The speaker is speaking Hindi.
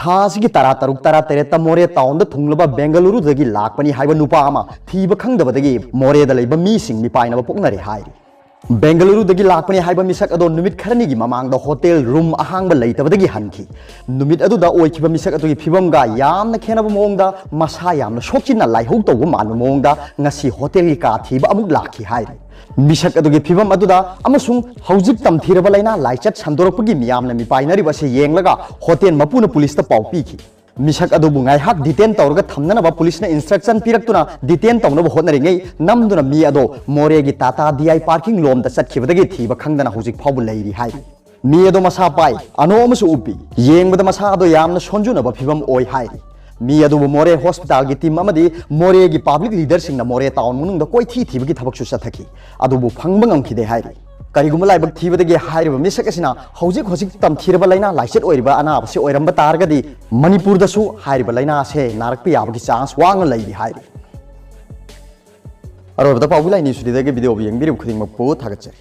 थासी तरा तरुक तरा तेरेत मोरे टाउन थुंगलब बेंगलुरु लापनी नुपा थीब खंगदबदगी मोरेद लेब मीसिंग मिपाइनब पोक्नरे हाइरि बेंगलुरु लापनी मिसक अदो नुमित खरनी ममांग होटेल रूम अहांग लेतबदगी हनखी नुमित अदुदा ओइखिब मिसक अदुगी फिबमगा यामना खेनब मोंगदा मसा यामना सोचिना लाइहौ तौब मानब मोंगदा ngasi होटेल की का थीब अमुक लाखी हाइरि मिसक अदुगी फिबम अदुदा अमसुंग हौजिक तमथीरब लाइना लाइचत संदोरपगी मियामना मिपाइनरिबसे येंगलगा होटेल मपुना पुलिसता पाउ पीखी मिसक अदुबु ngaihak डिटेन तौरगा थमननबा पुलिसना इंस्ट्रक्शन पिरक्तुना डिटेन तौनब होनरिङै नमदुना मी अदो मोरेगी टाटा डीआई पार्किंग लोमदा चटखिबदगी थीब खंगदना हौजिक फाउबु लैरि हाइ मी अदो मसा पाइ अनो अमसु उबि येंगबदा मसा अदो यामना सोंजुनबा फिबम ओइ हाइरि मी अदुबु मोरे हॉस्पिटल की टीम अमदी मोरे की पब्लिक लीडर सिंगना मोरे टाउन मनुंगदा कोइ थीबगी थबक सुसथकी अदुबु फंगब ngamkhide हाइरि करिगुम लाइबक थीबदगी हाइरिबा मिसक असिना हौजिक हौजिक तमथीरबा लाइना लाइसेट ओइरिबा अनाबसे ओइरंबा तारगदी मणिपुरदसु हाइरिबा लाइना से नारकपि याबगी चांस वांग लैरि हाइरि अरोबदा पाउबुलाइ न्यूज वीडियो येंबिरिब खुदिंगमकपु थागतचरि।